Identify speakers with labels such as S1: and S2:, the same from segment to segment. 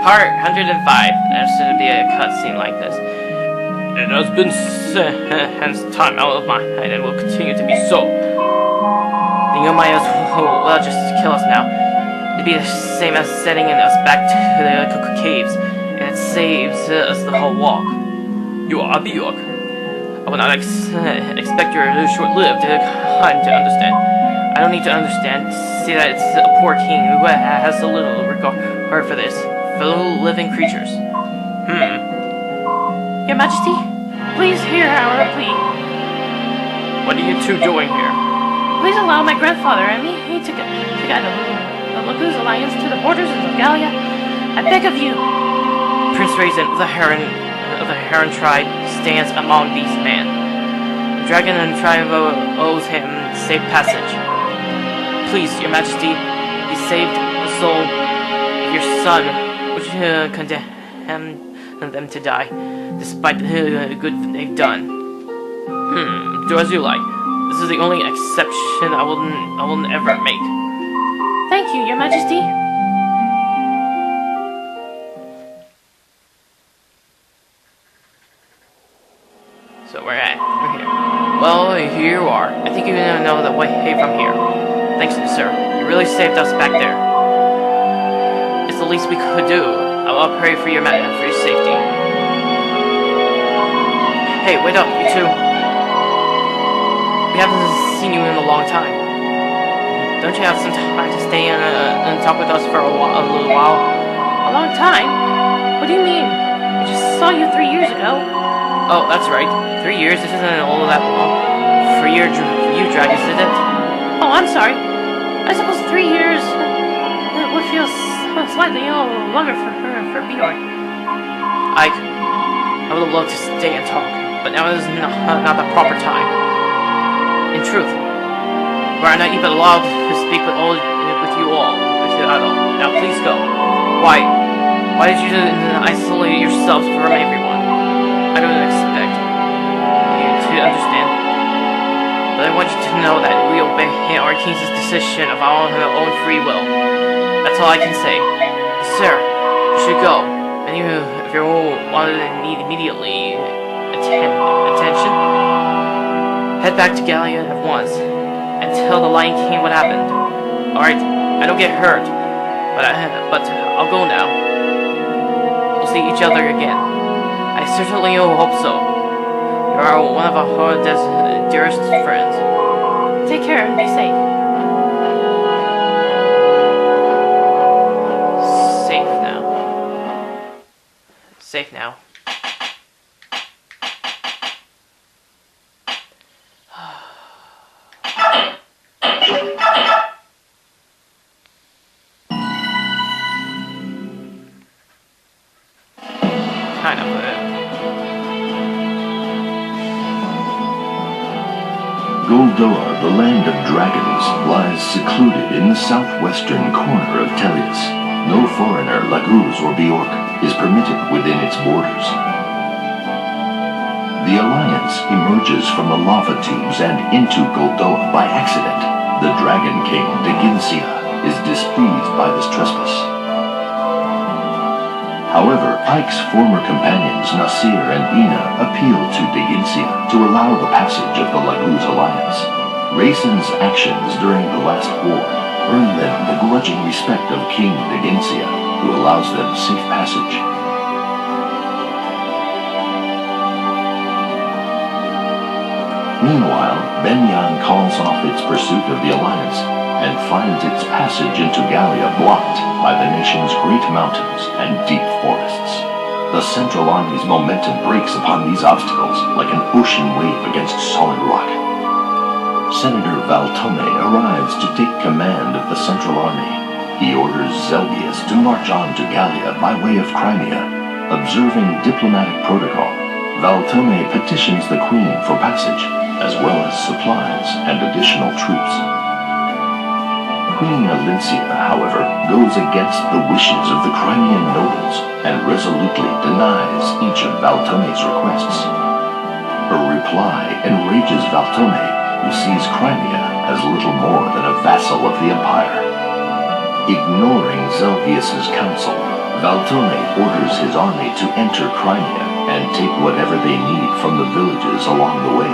S1: Part 105. There should be a cutscene like this. It has been hence time out of my head and will continue to be so. The Yomayas will just kill us now. It'd be the same as sending us back to the caves, and it saves us the whole walk. You are Abiok. I will not expect your short-lived kind to understand. I don't need to understand. See that it's a poor king who has so little regard for this. Fellow living creatures.
S2: Your Majesty, please hear our plea.
S1: What are you two doing here?
S2: Please allow my grandfather and me to guide the Lagoon's alliance to the borders of Galia. I beg of you.
S1: Prince Raisin of the Heron tribe stands among these men. The dragon and tribe owes him safe passage. Please, Your Majesty, he saved the soul of your son, which condemned them to die, despite the good they've done. Do as you like. This is the only exception I will ever make.
S2: Thank you, Your Majesty.
S1: So we're here. Well, here you are. I think you know the way from here. Thanks, sir. You really saved us back there. It's the least we could do. I'll pray for your safety. Hey, wait up, you two. We haven't seen you in a long time. Don't you have some time to stay and talk with us for a little while?
S2: A long time? What do you mean? I just saw you 3 years ago.
S1: Oh, that's right. 3 years isn't all that long. For you, Drag, isn't it?
S2: Oh, I'm sorry. I suppose 3 years would feel slightly longer for Bjorn.
S1: I would have loved to stay and talk, but now is not the proper time. In truth, we are not even allowed to speak with you all. Now please go. Why did you isolate yourselves from everyone? I don't expect you to understand, but I want you to know that we obey our king's decision of our own free will. That's all I can say. Sir, you should go. And if you want to need immediately attention, head back to Galia at once and tell the Lion King what happened. Alright, I don't get hurt, but I'll go now. We'll see each other again. I certainly hope so. You are one of our dearest friends.
S2: Take care and be safe.
S1: Safe now. Kind of
S3: Goldoa, the land of dragons, lies secluded in the southwestern corner of Tellius. No foreigner, Laguz or Bjork, is permitted within its borders. The Alliance emerges from the lava tubes and into Goldoa by accident. The Dragon King, Deginsia, is displeased by this trespass. However, Ike's former companions, Nasir and Ina, appeal to Deginsia to allow the passage of the Laguz Alliance. Raisin's actions during the last war earn them the grudging respect of King Deginsia, who allows them safe passage. Meanwhile, Benyan calls off its pursuit of the Alliance and finds its passage into Galia blocked by the nation's great mountains and deep forests. The Central Army's momentum breaks upon these obstacles like an ocean wave against solid rock. Senator Valtome arrives to take command of the Central Army. He orders Zelgius to march on to Galia by way of Crimea. Observing diplomatic protocol, Valtome petitions the Queen for passage, as well as supplies and additional troops. Queen Alincia, however, goes against the wishes of the Crimean nobles and resolutely denies each of Valtome's requests. Her reply enrages Valtome, who sees Crimea as little more than a vassal of the Empire. Ignoring Zelgius's counsel, Baltone orders his army to enter Crimea and take whatever they need from the villages along the way.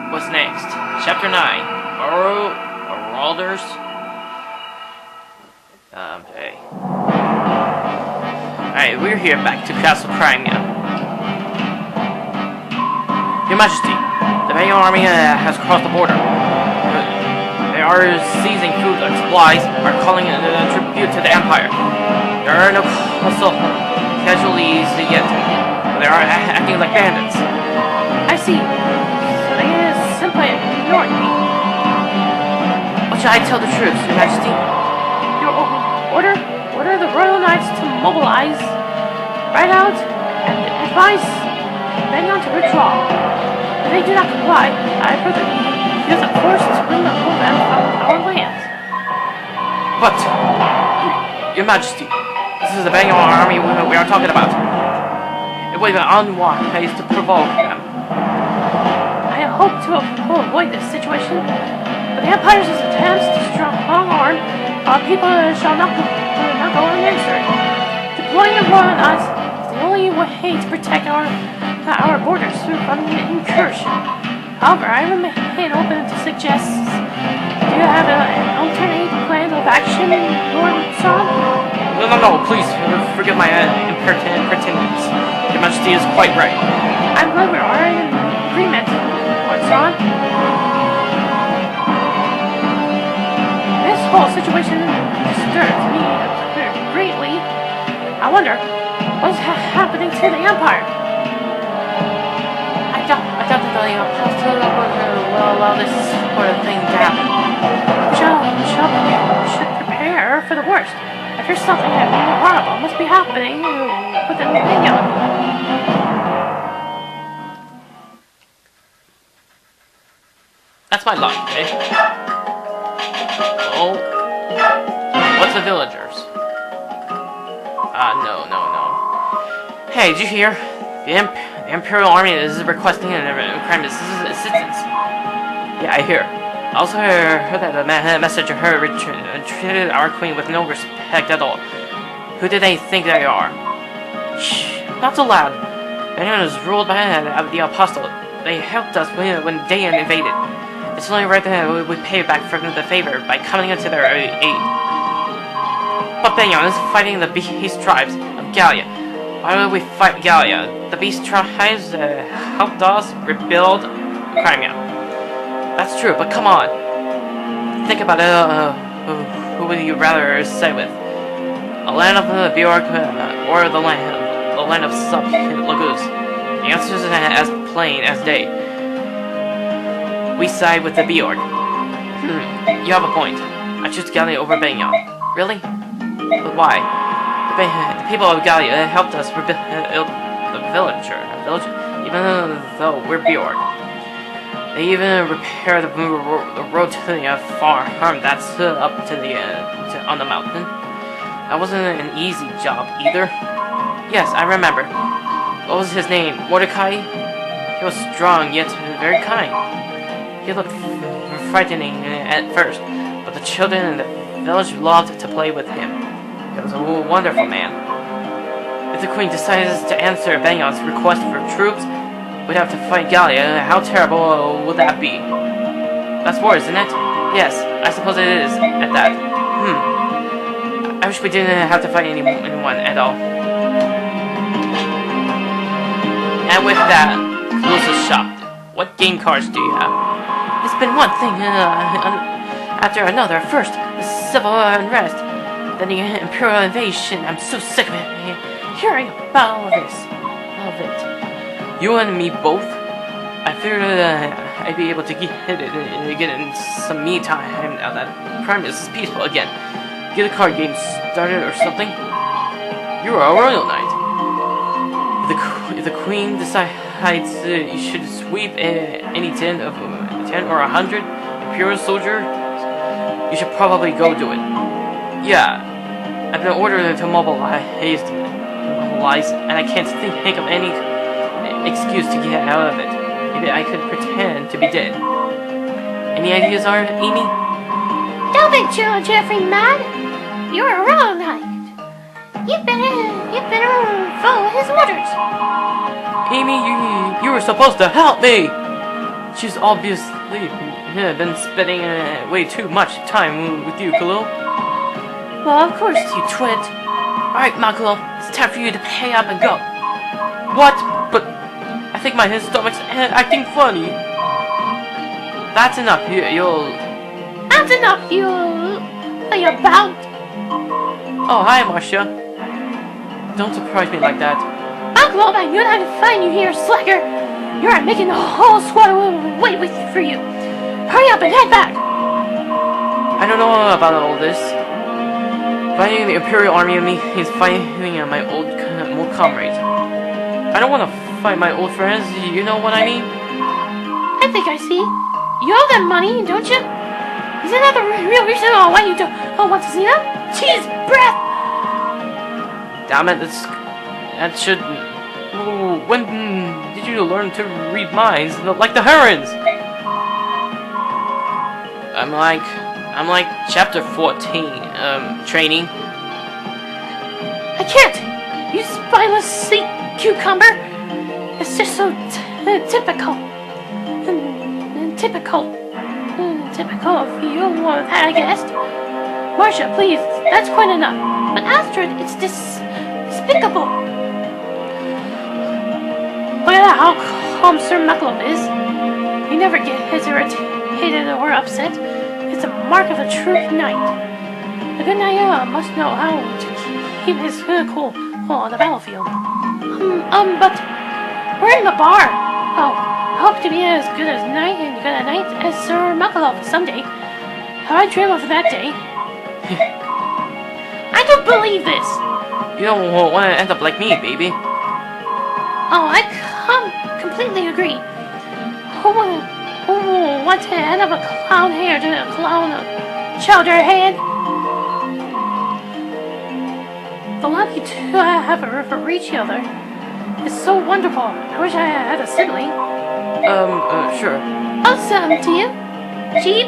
S1: What's next? Chapter 9. Marauders? Hey. Alright, we're here back to Castle Crimea. Your Majesty, the Mongol army has crossed the border. They are seizing food and supplies, are calling a tribute to the Empire. There are no colossal casualties yet, but they are acting like bandits.
S2: I see. So they simply ignored me.
S1: What should I tell the troops, Your Majesty?
S2: Your order the Royal Knights to mobilize, ride out, and advise Benyon to withdraw. If they do not comply, I further use a force to remove them from our lands.
S1: But, Your Majesty, this is the Benyon army we are talking about. It would be unwise to provoke them.
S2: I hope to avoid this situation, but the Empire's attempts to strong-arm our people shall not go unanswered. Deploying the Royal Knights is the only way to protect our borders from incursion. However, I remain open to suggestions. Do you have an alternate plan of action, Lord Son?
S1: No, please, forgive my impertinence. Your Majesty is quite right.
S2: I'm glad we are in agreement, Lord Son. This whole situation disturbs me greatly. I wonder, what's happening to the Empire?
S1: I doubt that the Apostle will allow this sort of thing to happen.
S2: Should prepare for the worst. I fear something horrible must be happening within the Benyon.
S1: That's my luck, eh? Oh. What's the villagers? No. Hey, did you hear? The Imperial Army is requesting Crimea's assistance. Yeah, I hear. I also heard that the messenger treated our queen with no respect at all. Who do they think they are? Shh, not so loud. Anyone is ruled by the Apostle. They helped us when Dayan invaded. It's only right that we pay back for the favor by coming into their aid. But Benyon is fighting the beast tribes of Gallia. Why would we fight Gallia? The beast tribes helped us rebuild Crimea. That's true, but come on. Think about it. Who would you rather stay with? A land of Bjork or the land of Lagoose? The answer is as plain as day. We side with the Bjork. You have a point. I choose Gallia over Benyon. Really? But why? The people of Gallia helped us rebuild the village, even though we're Bjork. They even repaired the road to the farm that's up to on the mountain. That wasn't an easy job either. Yes, I remember. What was his name? Mordecai? He was strong yet very kind. He looked frightening at first, but the children in the village loved to play with him. He was a wonderful man. If the queen decides to answer Benyon's request for troops, we'd have to fight Gallia. How terrible would that be? That's war, isn't it? Yes, I suppose it is, at that. I wish we didn't have to fight anyone at all. And with that, Luz is shocked. What game cards do you have? It's been one thing after another. First, the civil unrest, then the imperial invasion. I'm so sick of it. Hearing about all of this. All of it. You and me both? I figured I'd be able to get in some me time now that Prime is peaceful again. Get a card game started or something. You are a royal knight. If the queen decides you should sweep any 10 or 100 imperial soldiers, you should probably go do it. Yeah, I've been ordered to mobilize, and I can't think of any excuse to get out of it. Maybe I could pretend to be dead. Any ideas, Amy?
S2: Don't make Geoffrey mad. You are wrong, Knight. You've better follow his orders.
S1: Amy, you were supposed to help me! She's obviously been spending way too much time with you, Khalil.
S2: Well, of course.
S1: You twit. Alright, Makalov, it's time for you to pay up and go. What? But I think my stomach's acting funny. That's enough.
S2: That's enough, you about.
S1: Oh, hi, Marcia. Don't surprise me like that.
S2: Makalov, I knew how to find you here, slacker. You're making the whole squad wait for you. Hurry up and head back.
S1: I don't know about all this. Fighting the Imperial Army of me is fighting my old comrades. I don't want to fight my old friends, you know what I mean?
S2: I think I see. You owe them money, don't you? Isn't that the real reason why you don't want to see them? Jeez, breath!
S1: Damn it, that should... When did you learn to read minds like the herons? I'm like chapter 14, training.
S2: I can't! You spineless sea cucumber! It's just so typical. Typical of you, I guessed. Marcia, please, that's quite enough. But Astrid, it's despicable. Look at how calm Sir Makalov is. He never gets irritated or upset. It's a mark of a true knight. A good knight must know how to keep his cool on the battlefield. But we're in the bar. Oh, I hope to be as good a knight as Sir Makalov someday. How I dream of that day. I don't believe this.
S1: You don't want to end up like me, baby.
S2: Oh, I completely agree. Who wants to end up a clown hair to a clown chowder head? The lucky to have each other is so wonderful. I wish I had a sibling.
S1: Sure.
S2: Awesome to you, Jeep.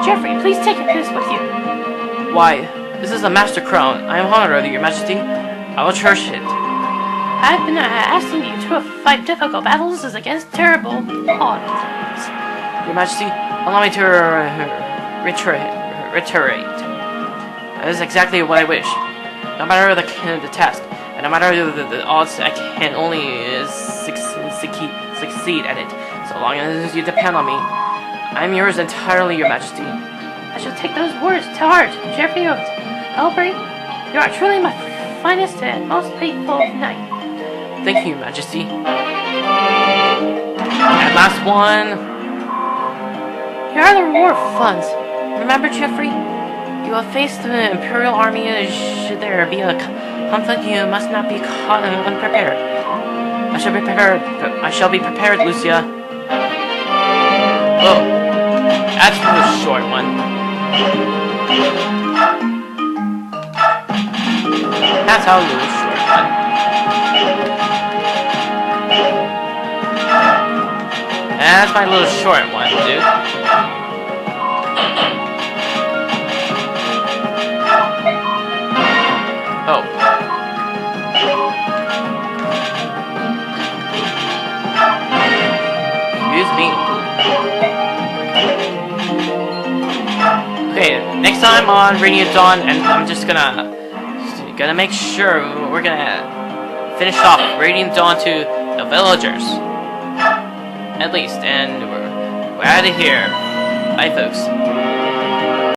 S2: Geoffrey, please take this with you.
S1: Why? This is a master crown. I am honored, Your Majesty. I will cherish it.
S2: I've been asking you to fight difficult battles against terrible odds.
S1: Your Majesty, allow me to reiterate. That is exactly what I wish. No matter the task, and no matter the odds, I can only succeed at it, so long as you depend on me. I am yours entirely, Your Majesty.
S2: I shall take those words to heart, Geoffrey. Elbury, you are truly my finest and most faithful knight.
S1: Thank you, Your Majesty. And last one. Here are the reward funds. Remember, Geoffrey, you will face the Imperial Army. Should there be a conflict, you must not be caught unprepared. I shall be prepared. I shall be prepared, Lucia. Oh, that's the short one. That's how little short one. That's my little short one, dude. Oh. Excuse me. Okay, next time on Radiant Dawn, and I'm just gonna make sure we're gonna finish off Radiant Dawn to the villagers. At least, and we're out of here. Bye, folks.